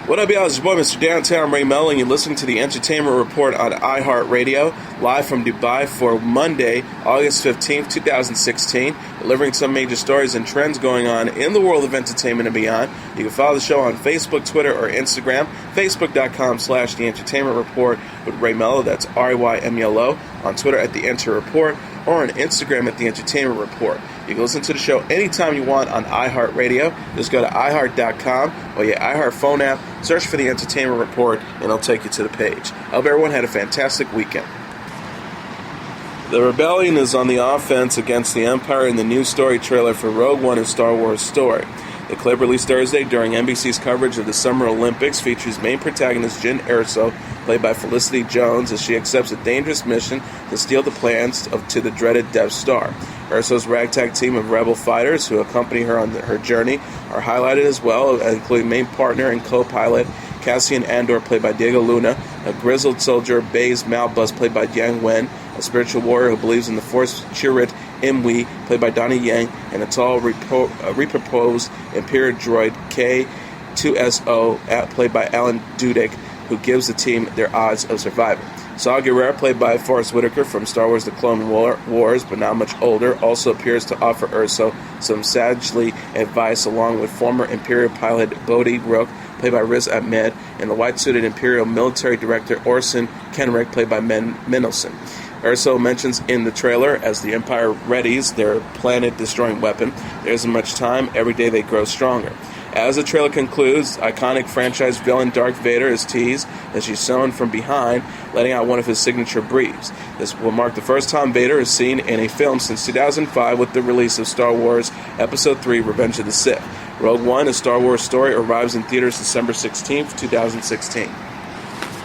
What up, y'all? It's your boy, Mr. Downtown Melo, and you're listening to the Entertainment Report on iHeartRadio, live from Dubai for Monday, August 15th, 2016, delivering some major stories and trends going on in the world of entertainment and beyond. You can follow the show on Facebook, Twitter, or Instagram, facebook.com/The Entertainment Report with Ray Melo, that's RAYMELO, on Twitter at The Enter Report, or on Instagram at The Entertainment Report. You can listen to the show anytime you want on iHeartRadio. Just go to iHeart.com or your iHeart phone app, search for The Entertainment Report, and it'll take you to the page. I hope everyone had a fantastic weekend. The rebellion is on the offense against the Empire in the new story trailer for Rogue One: A Star Wars Story. The clip released Thursday during NBC's coverage of the Summer Olympics features main protagonist Jyn Erso, played by Felicity Jones, as she accepts a dangerous mission to steal the plans to the dreaded Death Star. Erso's ragtag team of rebel fighters who accompany her on her journey are highlighted as well, including main partner and co-pilot Cassian Andor, played by Diego Luna, a grizzled soldier, Baze Malbus, played by Yang Wen, a spiritual warrior who believes in the Force, Chirrut Imwe, played by Donnie Yang, and a tall, reproposed Imperial droid, K-2SO, played by Alan Tudyk, who gives the team their odds of surviving. Saw Gerrera, played by Forrest Whitaker from Star Wars The Clone Wars, but now much older, also appears to offer Erso some sagely advice, along with former Imperial pilot Bodhi Rook, played by Riz Ahmed, and the white-suited Imperial military director Orson Kenrick, played by Mendelsohn. Erso mentions in the trailer, as the Empire readies their planet-destroying weapon, there isn't much time, every day they grow stronger. As the trailer concludes, iconic franchise villain Darth Vader is teased as she's shown from behind, letting out one of his signature breathes. This will mark the first time Vader is seen in a film since 2005 with the release of Star Wars Episode 3, Revenge of the Sith. Rogue One: A Star Wars Story arrives in theaters December 16th, 2016.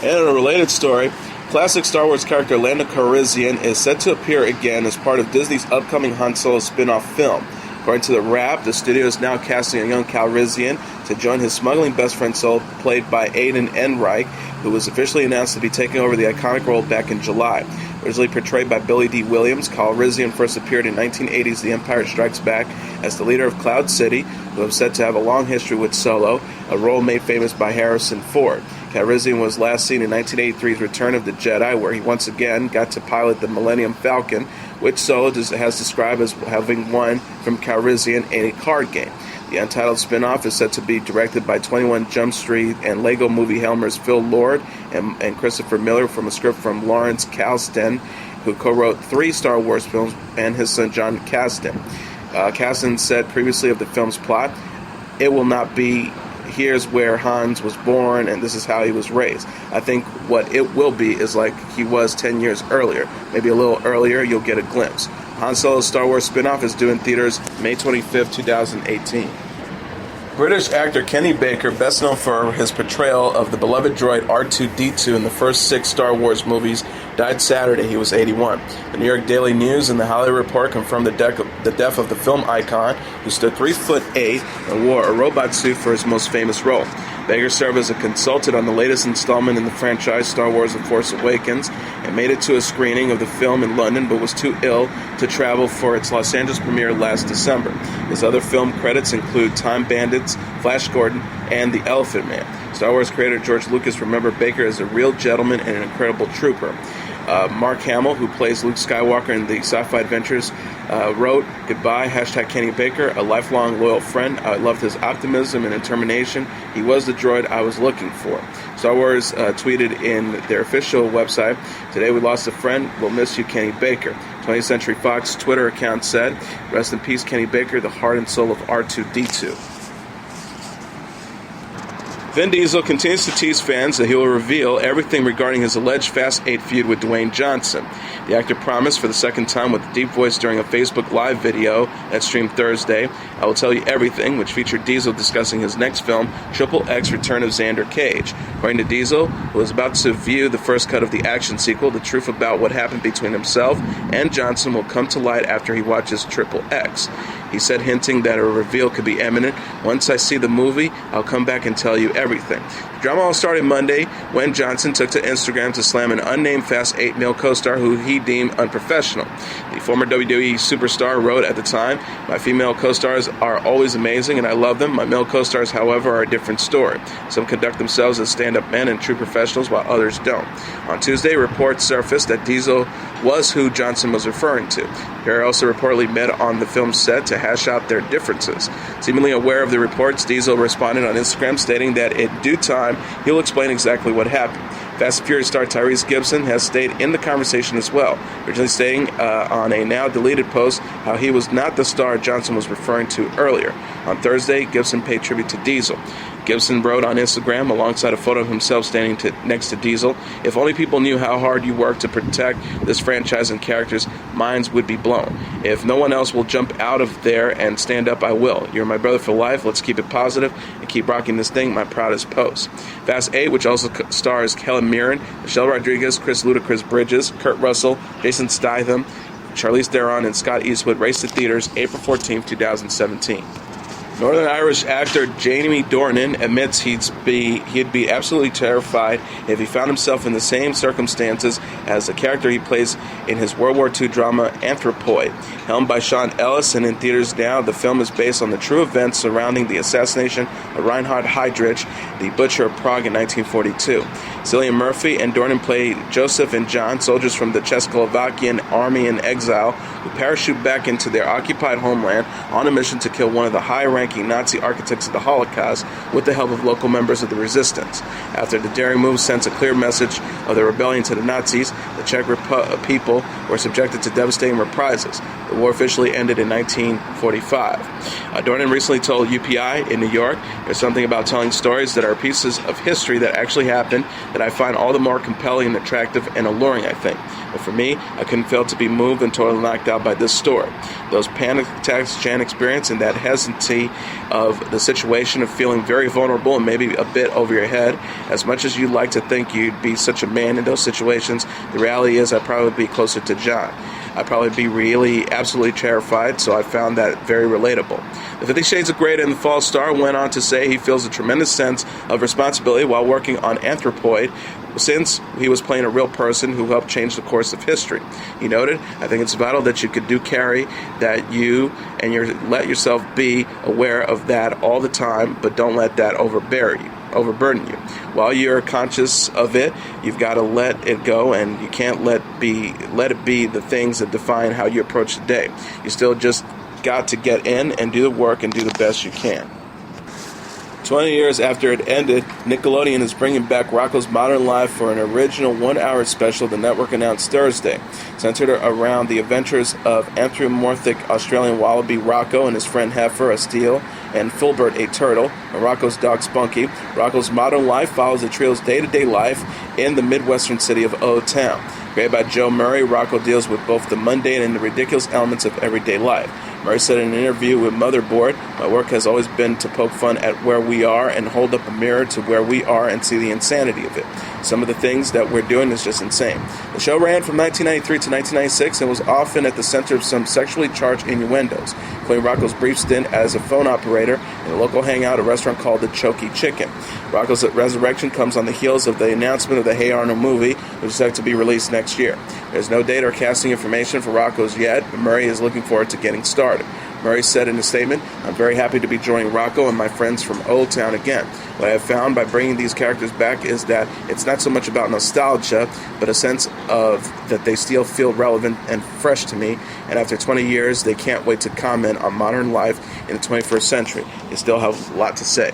And in a related story, classic Star Wars character Lando Calrissian is set to appear again as part of Disney's upcoming Han Solo spin-off film. According to The Wrap, the studio is now casting a young Calrissian to join his smuggling best friend Solo, played by Aiden Enright, who was officially announced to be taking over the iconic role back in July. Originally portrayed by Billy D. Williams, Calrissian first appeared in 1980's The Empire Strikes Back as the leader of Cloud City, who is said to have a long history with Solo, a role made famous by Harrison Ford. Calrissian was last seen in 1983's Return of the Jedi, where he once again got to pilot the Millennium Falcon, which Solo has described as having won from Calrissian in a card game. The untitled spin-off is set to be directed by 21 Jump Street and Lego Movie Helmers Phil Lord and Christopher Miller, from a script from Lawrence Kasdan, who co-wrote 3 Star Wars films, and his son John Kasdan. Kasdan said previously of the film's plot, "It will not be here's where Hans was born and this is how he was raised. I think what it will be is like he was 10 years earlier. Maybe a little earlier, you'll get a glimpse." Han Solo's Star Wars spin-off is due in theaters May 25th, 2018. British actor Kenny Baker, best known for his portrayal of the beloved droid R2-D2 in the first 6 Star Wars movies, died Saturday. He was 81. The New York Daily News and the Hollywood Report confirmed the death of the film icon, who stood 3'8" and wore a robot suit for his most famous role. Baker served as a consultant on the latest installment in the franchise, Star Wars: The Force Awakens, and made it to a screening of the film in London, but was too ill to travel for its Los Angeles premiere last December. His other film credits include Time Bandits, Flash Gordon, and The Elephant Man. Star Wars creator George Lucas remembered Baker as a real gentleman and an incredible trooper. Mark Hamill, who plays Luke Skywalker in the sci-fi adventures, wrote, "Goodbye, Kenny Baker, a lifelong loyal friend. I loved his optimism and determination. He was the droid I was looking for." Star Wars tweeted in their official website, "Today we lost a friend. We'll miss you, Kenny Baker." 20th Century Fox Twitter account said, "Rest in peace, Kenny Baker, the heart and soul of R2-D2. Vin Diesel continues to tease fans that he will reveal everything regarding his alleged Fast 8 feud with Dwayne Johnson. The actor promised for the second time with a deep voice during a Facebook Live video that streamed Thursday, "I will tell you everything," which featured Diesel discussing his next film, Triple X Return of Xander Cage. According to Diesel, who was about to view the first cut of the action sequel, the truth about what happened between himself and Johnson will come to light after he watches Triple X. He said, hinting that a reveal could be imminent. "Once I see the movie, I'll come back and tell you everything." The drama all started Monday when Johnson took to Instagram to slam an unnamed Fast 8 male co-star who he deemed unprofessional. The former WWE superstar wrote at the time, "My female co-stars are always amazing and I love them. My male co-stars, however, are a different story. Some conduct themselves as stand-up men and true professionals while others don't." On Tuesday, reports surfaced that Diesel was who Johnson was referring to. The pair also reportedly met on the film's set to hash out their differences. Seemingly aware of the reports, Diesel responded on Instagram stating that in due time, he'll explain exactly what happened. Fast and Furious star Tyrese Gibson has stayed in the conversation as well, originally stating on a now-deleted post how he was not the star Johnson was referring to earlier. On Thursday, Gibson paid tribute to Diesel. Gibson wrote on Instagram, alongside a photo of himself standing next to Diesel, "If only people knew how hard you work to protect this franchise and characters, minds would be blown. If no one else will jump out of there and stand up, I will. You're my brother for life. Let's keep it positive and keep rocking this thing. My proudest post." Fast 8, which also stars Helen Mirren, Michelle Rodriguez, Chris Ludacris Bridges, Kurt Russell, Jason Statham, Charlize Theron, and Scott Eastwood, raced to theaters April 14, 2017. Northern Irish actor Jamie Dornan admits he'd be absolutely terrified if he found himself in the same circumstances as the character he plays in his World War II drama Anthropoid. Helmed by Sean Ellis and in theaters now, the film is based on the true events surrounding the assassination of Reinhard Heydrich, the Butcher of Prague in 1942. Cillian Murphy and Dornan play Joseph and John, soldiers from the Czechoslovakian army in exile, who parachute back into their occupied homeland on a mission to kill one of the high-ranking Nazi architects of the Holocaust with the help of local members of the resistance. After the daring move sends a clear message of the rebellion to the Nazis, the Czech people were subjected to devastating reprisals. The war officially ended in 1945. Dornan recently told UPI in New York, "There's something about telling stories that are pieces of history that actually happened that I find all the more compelling and attractive and alluring, I think. But for me, I couldn't fail to be moved and totally knocked out by this story. Those panic attacks Jan experienced and that hesitancy of the situation of feeling very vulnerable and maybe a bit over your head. As much as you'd like to think you'd be such a man in those situations, the reality is I'd probably be closer to John. I'd probably be really absolutely terrified, so I found that very relatable." The 50 Shades of Grey and the Fall star went on to say he feels a tremendous sense of responsibility while working on Anthropoid, since he was playing a real person who helped change the course of history. He noted, "I think it's vital that you could carry that you and let yourself be aware of that all the time, but don't let that overburden you. While you're conscious of it, you've got to let it go, and you can't let it be the things that define how you approach the day. You still just got to get in and do the work and do the best you can." 20 years after it ended, Nickelodeon is bringing back Rocko's Modern Life for an original one-hour special the network announced Thursday. Centered around the adventures of anthropomorphic Australian wallaby Rocko and his friend Heifer, a seal, and Filbert, a turtle, and Rocko's dog Spunky, Rocko's Modern Life follows the trio's day-to-day life in the Midwestern city of O-Town. Created by Joe Murray, Rocko deals with both the mundane and the ridiculous elements of everyday life. Murray said in an interview with Motherboard, "My work has always been to poke fun at where we are and hold up a mirror to where we are and see the insanity of it. Some of the things that we're doing is just insane." The show ran from 1993 to 1996 and was often at the center of some sexually charged innuendos, including Rocko's brief stint as a phone operator in a local hangout, a restaurant called the Choky Chicken. Rocko's resurrection comes on the heels of the announcement of the Hey Arnold movie, which is set to be released next year. There's no date or casting information for Rocko's yet, but Murray is looking forward to getting started. Murray said in a statement, "I'm very happy to be joining Rocko and my friends from Old Town again. What I have found by bringing these characters back is that it's not so much about nostalgia, but a sense of that they still feel relevant and fresh to me, and after 20 years, they can't wait to comment on modern life in the 21st century. They still have a lot to say."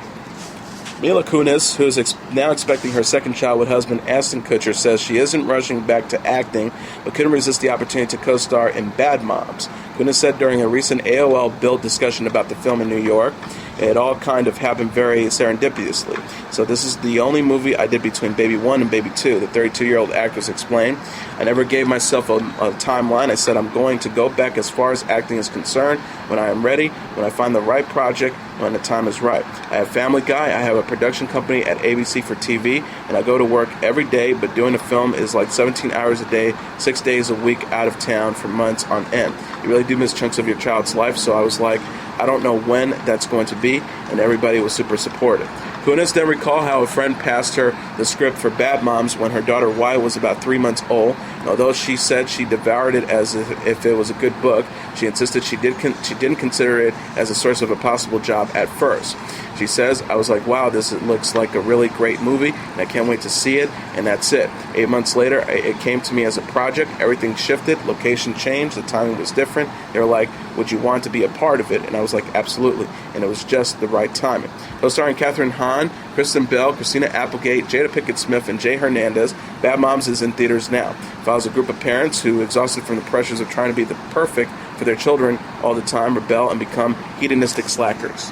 Mila Kunis, who is now expecting her second child with husband Ashton Kutcher, says she isn't rushing back to acting, but couldn't resist the opportunity to co-star in Bad Moms. Kunis said during a recent AOL Build discussion about the film in New York, "It all kind of happened very serendipitously. So this is the only movie I did between Baby 1 and Baby 2, the 32-year-old actress explained. "I never gave myself a timeline. I said I'm going to go back as far as acting is concerned when I am ready, when I find the right project, when the time is right. I have Family Guy, I have a production company at ABC for TV, and I go to work every day, but doing a film is like 17 hours a day, 6 days a week out of town for months on end. You really do miss chunks of your child's life, so I was like, I don't know when that's going to be, and everybody was super supportive. Kunis then recalled how a friend passed her the script for Bad Moms when her daughter Wyatt was about 3 months old. And although she said she devoured it as if it was a good book, she insisted she didn't consider it as a source of a possible job at first. She says, I was like, wow, this looks like a really great movie, and I can't wait to see it, and that's it. 8 months later, it came to me as a project. Everything shifted, location changed, the timing was different. They were like, would you want to be a part of it? And I was like, absolutely. And it was just the right timing. Co-starring Kathryn Hahn, Kristen Bell, Christina Applegate, Jada Pinkett Smith, and Jay Hernandez, Bad Moms is in theaters now. It follows a group of parents who, exhausted from the pressures of trying to be the perfect for their children all the time, rebel and become hedonistic slackers.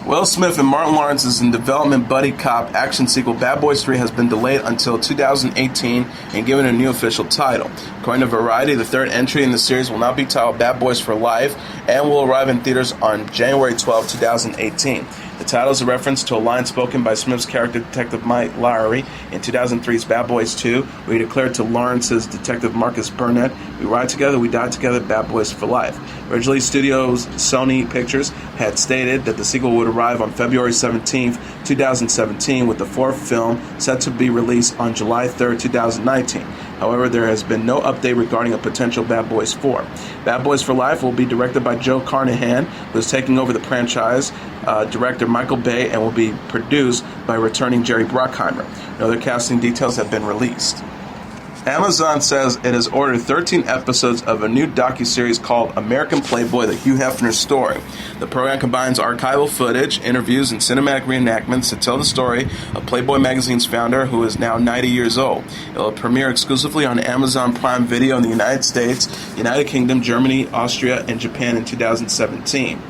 Will Smith and Martin Lawrence's in development buddy cop action sequel Bad Boys 3 has been delayed until 2018 and given a new official title. According to Variety, the third entry in the series will now be titled Bad Boys for Life and will arrive in theaters on January 12, 2018. The title is a reference to a line spoken by Smith's character, Detective Mike Lowry, in 2003's Bad Boys 2, where he declared to Lawrence's Detective Marcus Burnett, "We ride together, we die together, Bad Boys for Life." Originally, studios Sony Pictures had stated that the sequel would arrive on February 17, 2017, with the fourth film set to be released on July 3, 2019. However, there has been no update regarding a potential Bad Boys 4. Bad Boys for Life will be directed by Joe Carnahan, who is taking over the franchise, director Michael Bay, and will be produced by returning Jerry Bruckheimer. No other casting details have been released. Amazon says it has ordered 13 episodes of a new docuseries called American Playboy, the Hugh Hefner Story. The program combines archival footage, interviews, and cinematic reenactments to tell the story of Playboy magazine's founder, who is now 90 years old. It will premiere exclusively on Amazon Prime Video in the United States, United Kingdom, Germany, Austria, and Japan in 2017.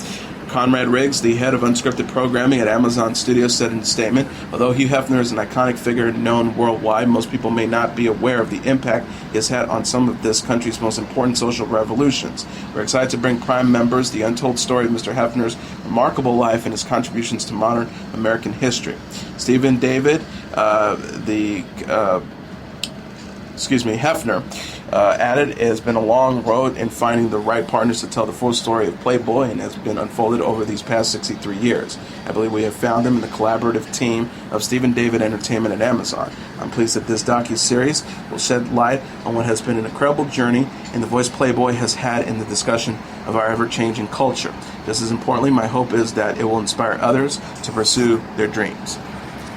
Conrad Riggs, the head of unscripted programming at Amazon Studios, said in a statement, although Hugh Hefner is an iconic figure known worldwide, most people may not be aware of the impact he has had on some of this country's most important social revolutions. We're excited to bring Prime members the untold story of Mr. Hefner's remarkable life and his contributions to modern American history. Stephen David, Hefner, added, it has been a long road in finding the right partners to tell the full story of Playboy and has been unfolded over these past 63 years. I believe we have found them in the collaborative team of Stephen David Entertainment at Amazon. I'm pleased that this docu-series will shed light on what has been an incredible journey and the voice Playboy has had in the discussion of our ever-changing culture. Just as importantly, my hope is that it will inspire others to pursue their dreams.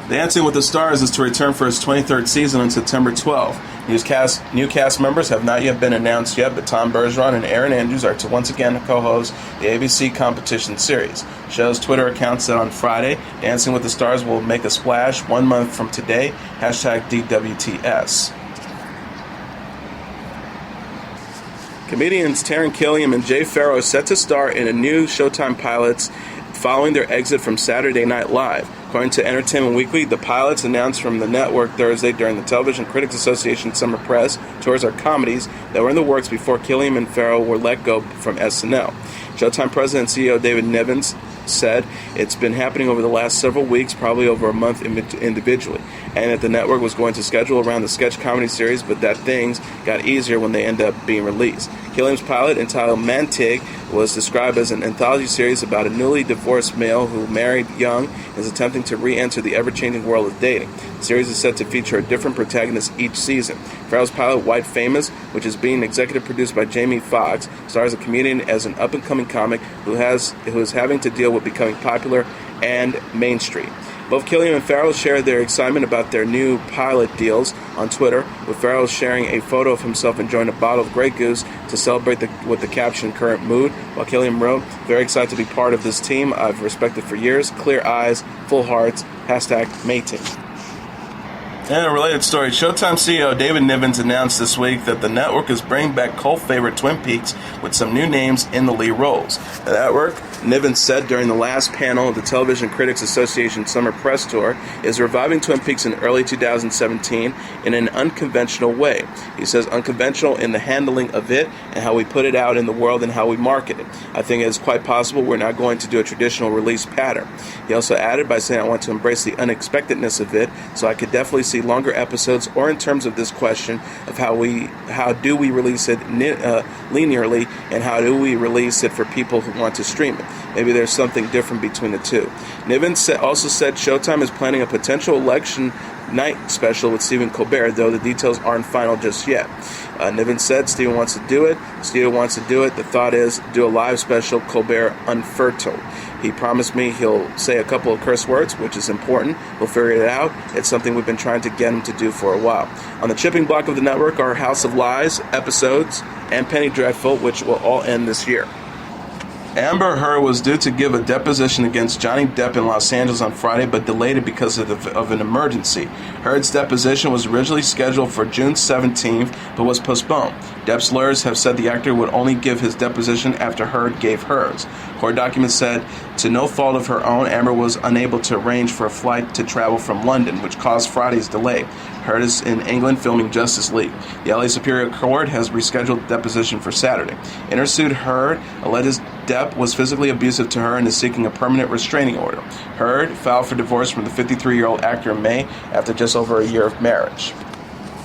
Dancing with the Stars is to return for its 23rd season on September 12th. New cast members have not yet been announced yet, but Tom Bergeron and Aaron Andrews are to once again co-host the ABC competition series. The show's Twitter account said on Friday, Dancing with the Stars will make a splash 1 month from today, #DWTS. Comedians Taron Killam and Jay Pharoah are set to star in a new Showtime pilots following their exit from Saturday Night Live. According to Entertainment Weekly, the pilots announced from the network Thursday during the Television Critics Association Summer Press Tours are comedies that were in the works before Killam and Pharoah were let go from SNL. Showtime President and CEO David Nevins said it's been happening over the last several weeks, probably over a month individually, and that the network was going to schedule around the sketch comedy series, but that things got easier when they ended up being released. Killam's pilot, entitled Mantig, was described as an anthology series about a newly divorced male who married young and is attempting to re-enter the ever-changing world of dating. The series is set to feature a different protagonist each season. Pharoah's pilot, White Famous, which is being executive produced by Jamie Foxx, stars a comedian as an up-and-coming comic who is having to deal with becoming popular and mainstream. Both Killam and Pharoah shared their excitement about their new pilot deals on Twitter, with Pharoah sharing a photo of himself enjoying a bottle of Grey Goose to celebrate with the caption "current mood," while Killam wrote, "Very excited to be part of this team I've respected for years. Clear eyes, full hearts, #mating." And a related story, Showtime CEO David Nevins announced this week that the network is bringing back cult favorite Twin Peaks with some new names in the lead roles. The network, Nevins said during the last panel of the Television Critics Association Summer Press Tour, is reviving Twin Peaks in early 2017 in an unconventional way. He says unconventional in the handling of it and how we put it out in the world and how we market it. I think it is quite possible we're not going to do a traditional release pattern. He also added by saying, I want to embrace the unexpectedness of it, so I could definitely see see longer episodes, or in terms of this question of how do we release it linearly, and how do we release it for people who want to stream it. Maybe there's something different between the two. Niven also said Showtime is planning a potential election night special with Stephen Colbert, though the details aren't final just yet. Niven said Stephen wants to do it. The thought is do a live special, Colbert Unfertile. He promised me he'll say a couple of curse words, which is important. We'll figure it out. It's something we've been trying to get him to do for a while. On the chipping block of the network are House of Lies episodes and Penny Dreadful, which will all end this year. Amber Heard was due to give a deposition against Johnny Depp in Los Angeles on Friday, but delayed it because of an emergency. Heard's deposition was originally scheduled for June 17th, but was postponed. Depp's lawyers have said the actor would only give his deposition after Heard gave hers. Court documents said, to no fault of her own, Amber was unable to arrange for a flight to travel from London, which caused Friday's delay. Heard is in England filming Justice League. The LA Superior Court has rescheduled the deposition for Saturday. Intersued Heard alleges Depp was physically abusive to her and is seeking a permanent restraining order. Heard filed for divorce from the 53-year-old actor in May after just over a year of marriage.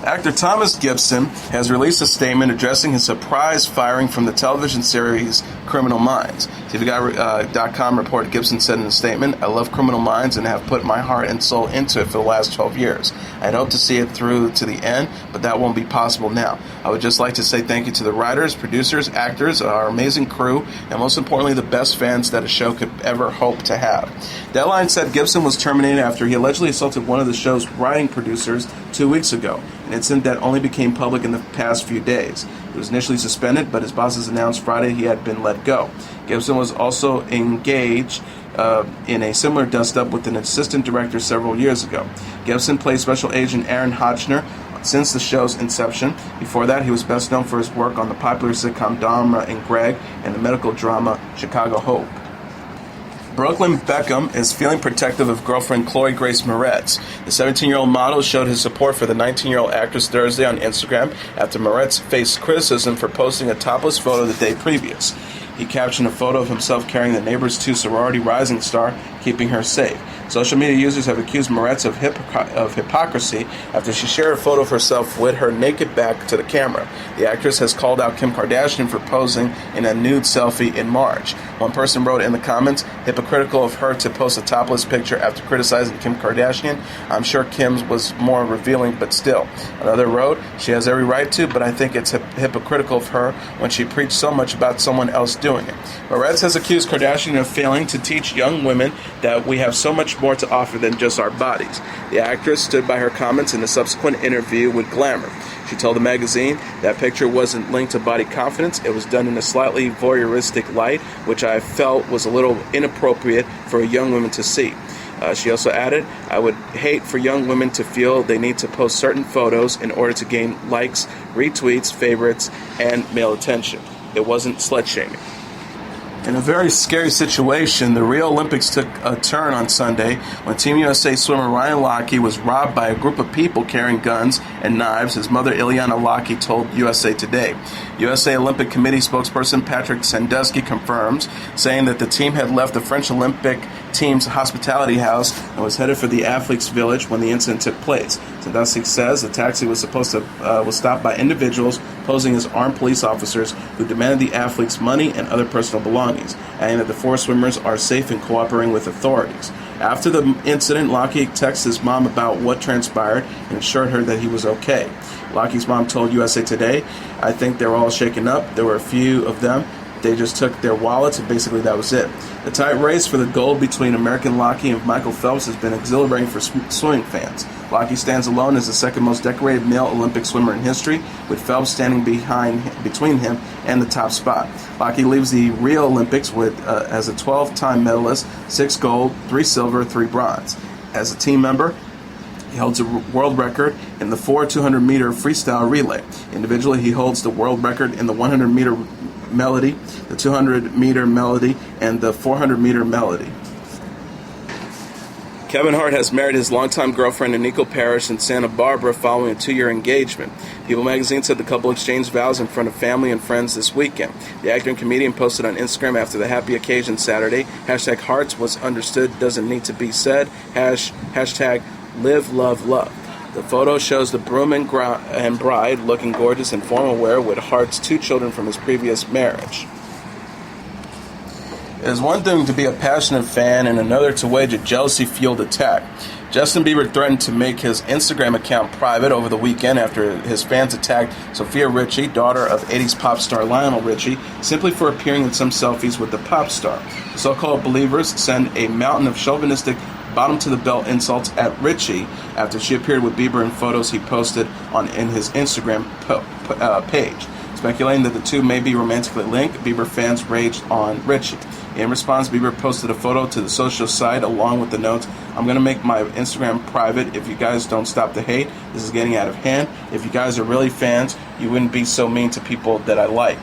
Actor Thomas Gibson has released a statement addressing his surprise firing from the television series Criminal Minds. TVGuide.com reported Gibson said in a statement, I love Criminal Minds and have put my heart and soul into it for the last 12 years. I'd hoped to see it through to the end, but that won't be possible now. I would just like to say thank you to the writers, producers, actors, our amazing crew, and most importantly, the best fans that a show could ever hope to have. Deadline said Gibson was terminated after he allegedly assaulted one of the show's writing producers 2 weeks ago, an incident that only became public in the past few days. He was initially suspended, but his bosses announced Friday he had been let go. Gibson was also engaged in a similar dust-up with an assistant director several years ago. Gibson played Special Agent Aaron Hotchner since the show's inception. Before that, he was best known for his work on the popular sitcom Dharma and Greg and the medical drama Chicago Hope. Brooklyn Beckham is feeling protective of girlfriend Chloe Grace Moretz. The 17-year-old model showed his support for the 19-year-old actress Thursday on Instagram after Moretz faced criticism for posting a topless photo the day previous. He captioned a photo of himself carrying the Neighbors 2 sorority rising star, keeping her safe. Social media users have accused Moretz of hypocrisy after she shared a photo of herself with her naked back to the camera. The actress has called out Kim Kardashian for posing in a nude selfie in March. One person wrote in the comments, hypocritical of her to post a topless picture after criticizing Kim Kardashian. I'm sure Kim's was more revealing, but still. Another wrote, she has every right to, but I think it's hypocritical of her when she preached so much about someone else doing it. Moretz has accused Kardashian of failing to teach young women that we have so much more to offer than just our bodies. The actress stood by her comments in a subsequent interview with Glamour. She told the magazine that picture wasn't linked to body confidence. It was done in a slightly voyeuristic light, which I felt was a little inappropriate for a young woman to see. She also added, I would hate for young women to feel they need to post certain photos in order to gain likes, retweets, favorites, and male attention. It wasn't slut-shaming. In a very scary situation, the Rio Olympics took a turn on Sunday when Team USA swimmer Ryan Lochte was robbed by a group of people carrying guns and knives, his mother Ileana Lochte told USA Today. USA Olympic Committee spokesperson Patrick Sandusky confirms, saying that the team had left the French Olympic team's hospitality house and was headed for the athletes' village when the incident took place. Sandusky says the taxi was stopped by individuals posing as armed police officers who demanded the athletes' money and other personal belongings, adding that the four swimmers are safe and cooperating with authorities. After the incident, Lochte texted his mom about what transpired and assured her that he was okay. Lochte's mom told USA Today, I think they were all shaken up. There were a few of them. They just took their wallets, and basically that was it. The tight race for the gold between American Lochte and Michael Phelps has been exhilarating for swimming fans. Lochte stands alone as the second most decorated male Olympic swimmer in history, with Phelps standing between him and the top spot. Lochte leaves the Rio Olympics as a 12-time medalist, 6 gold, 3 silver, 3 bronze. As a team member, he holds a world record in the 200-meter freestyle relay. Individually, he holds the world record in the 100-meter melody, the 200-meter melody, and the 400-meter melody. Kevin Hart has married his longtime girlfriend Aniko Parrish in Santa Barbara following a 2-year engagement. People magazine said the couple exchanged vows in front of family and friends this weekend. The actor and comedian posted on Instagram after the happy occasion Saturday, #Hearts was understood, doesn't need to be said, #Live, Love, Love. The photo shows the groom and bride looking gorgeous in formal wear with Hart's 2 children from his previous marriage. It is one thing to be a passionate fan and another to wage a jealousy-fueled attack. Justin Bieber threatened to make his Instagram account private over the weekend after his fans attacked Sophia Richie, daughter of 80s pop star Lionel Richie, simply for appearing in some selfies with the pop star. The so-called believers send a mountain of chauvinistic bottom-to-the-belt insults at Richie after she appeared with Bieber in photos he posted in his Instagram page. Speculating that the two may be romantically linked, Bieber fans raged on Richie. In response, Bieber posted a photo to the social site along with the notes, "I'm going to make my Instagram private if you guys don't stop the hate. This is getting out of hand. If you guys are really fans, you wouldn't be so mean to people that I like."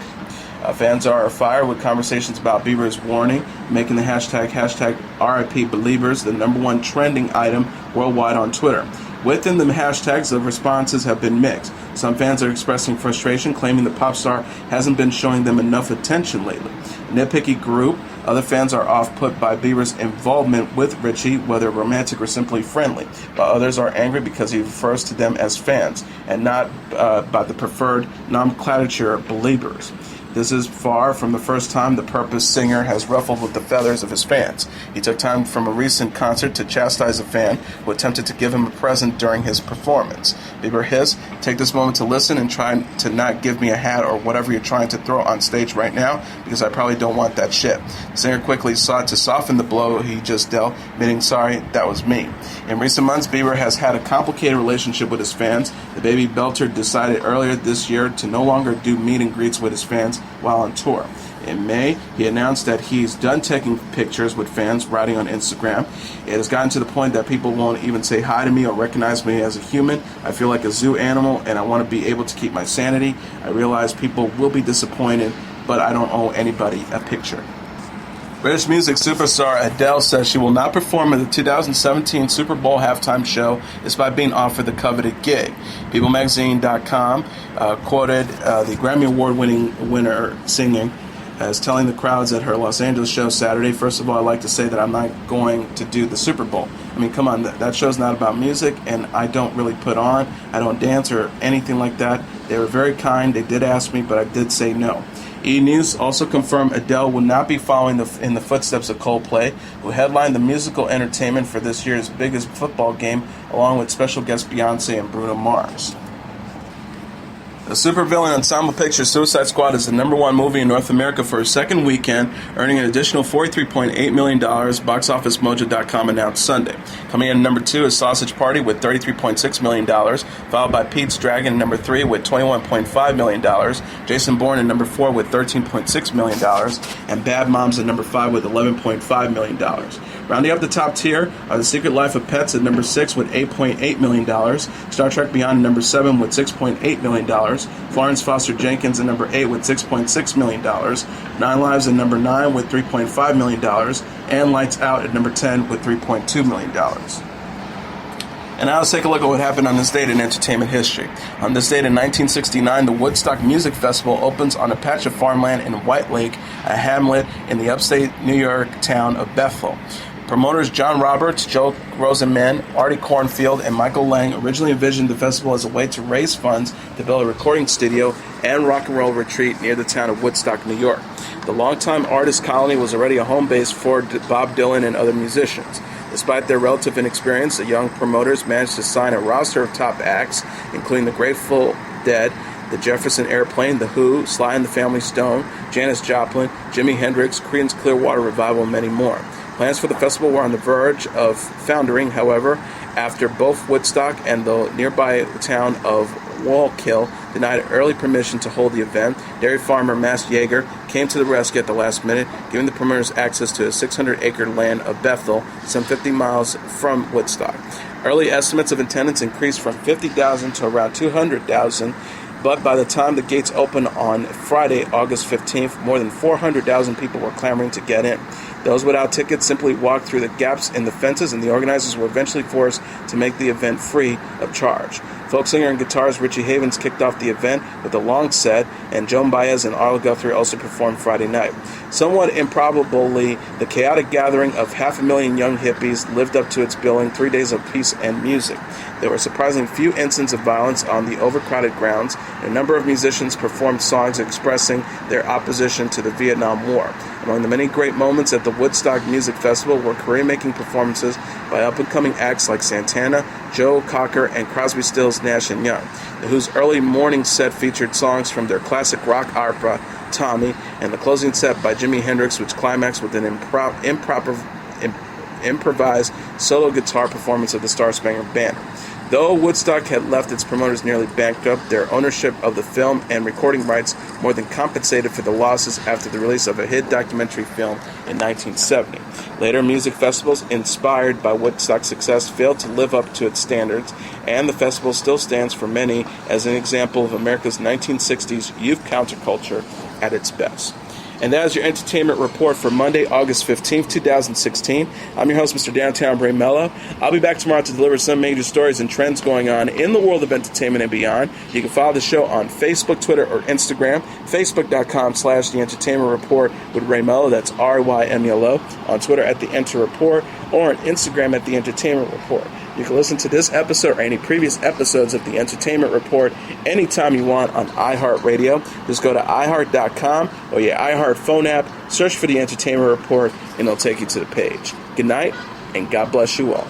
Fans are afire with conversations about Bieber's warning, making the hashtag RIP Believers the #1 trending item worldwide on Twitter. Within the hashtags, the responses have been mixed. Some fans are expressing frustration, claiming the pop star hasn't been showing them enough attention lately. Nitpicky group. Other fans are off-put by Bieber's involvement with Richie, whether romantic or simply friendly, while others are angry because he refers to them as fans and not by the preferred nomenclature Believers. This is far from the first time the Purpose singer has ruffled with the feathers of his fans. He took time from a recent concert to chastise a fan who attempted to give him a present during his performance. Bieber hissed, "Take this moment to listen and try to not give me a hat or whatever you're trying to throw on stage right now, because I probably don't want that shit." The singer quickly sought to soften the blow he just dealt, admitting, "Sorry, that was me." In recent months, Bieber has had a complicated relationship with his fans. The baby belter decided earlier this year to no longer do meet and greets with his fans while on tour. In May, he announced that he's done taking pictures with fans, writing on Instagram. "It has gotten to the point that people won't even say hi to me or recognize me as a human. I feel like a zoo animal and I want to be able to keep my sanity. I realize people will be disappointed, but I don't owe anybody a picture." British music superstar Adele says she will not perform at the 2017 Super Bowl halftime show despite being offered the coveted gig. PeopleMagazine.com quoted the Grammy Award-winning winner singing as telling the crowds at her Los Angeles show Saturday, "First of all, I'd like to say that I'm not going to do the Super Bowl. I mean, come on, that show's not about music, and I don't really put on. I don't dance or anything like that. They were very kind. They did ask me, but I did say no." E! News also confirmed Adele will not be following in the footsteps of Coldplay, who headlined the musical entertainment for this year's biggest football game, along with special guests Beyonce and Bruno Mars. The supervillain ensemble picture Suicide Squad is the #1 movie in North America for a second weekend, earning an additional $43.8 million, BoxOfficeMojo.com announced Sunday. Coming in #2 is Sausage Party with $33.6 million, followed by Pete's Dragon at #3 with $21.5 million, Jason Bourne at #4 with $13.6 million, and Bad Moms at #5 with $11.5 million. Rounding up the top tier are The Secret Life of Pets at #6 with $8.8 million, Star Trek Beyond at #7 with $6.8 million, Florence Foster Jenkins at #8 with $6.6 million, Nine Lives at #9 with $3.5 million, and Lights Out at #10 with $3.2 million. And now let's take a look at what happened on this date in entertainment history. On this date in 1969, the Woodstock Music Festival opens on a patch of farmland in White Lake, a hamlet in the upstate New York town of Bethel. Promoters John Roberts, Joe Rosenman, Artie Cornfield, and Michael Lang originally envisioned the festival as a way to raise funds to build a recording studio and rock and roll retreat near the town of Woodstock, New York. The longtime artist colony was already a home base for Bob Dylan and other musicians. Despite their relative inexperience, the young promoters managed to sign a roster of top acts, including the Grateful Dead, the Jefferson Airplane, The Who, Sly and the Family Stone, Janis Joplin, Jimi Hendrix, Creedence Clearwater Revival, and many more. Plans for the festival were on the verge of foundering, however, after both Woodstock and the nearby town of Wallkill denied early permission to hold the event. Dairy farmer Mass Yeager came to the rescue at the last minute, giving the promoters access to a 600-acre land of Bethel, some 50 miles from Woodstock. Early estimates of attendance increased from 50,000 to around 200,000, but by the time the gates opened on Friday, August 15th, more than 400,000 people were clamoring to get in. Those without tickets simply walked through the gaps in the fences, and the organizers were eventually forced to make the event free of charge. Folk singer and guitarist Richie Havens kicked off the event with a long set, and Joan Baez and Arlo Guthrie also performed Friday night. Somewhat improbably, the chaotic gathering of 500,000 young hippies lived up to its billing, 3 days of peace and music. There were surprisingly few incidents of violence on the overcrowded grounds. A number of musicians performed songs expressing their opposition to the Vietnam War. Among the many great moments at the Woodstock Music Festival were career-making performances by up-and-coming acts like Santana, Joe Cocker, and Crosby, Stills, Nash & Young. The Who's early morning set featured songs from their classic rock opera, Tommy, and the closing set by Jimi Hendrix, which climaxed with an improvised solo guitar performance of the Star Spangled Banner. Though Woodstock had left its promoters nearly bankrupt, their ownership of the film and recording rights more than compensated for the losses after the release of a hit documentary film in 1970. Later music festivals, inspired by Woodstock's success, failed to live up to its standards, and the festival still stands for many as an example of America's 1960s youth counterculture at its best. And that is your entertainment report for Monday, August 15th, 2016. I'm your host, Mr. Downtown Bray Melo. I'll be back tomorrow to deliver some major stories and trends going on in the world of entertainment and beyond. You can follow the show on Facebook, Twitter, or Instagram. Facebook.com/The Entertainment Report with Ray Melo. That's RYMELO. On Twitter at The Enter Report, or on Instagram at The Entertainment Report. You can listen to this episode or any previous episodes of The Entertainment Report anytime you want on iHeartRadio. Just go to iHeart.com or your iHeart phone app, search for The Entertainment Report, and it'll take you to the page. Good night, and God bless you all.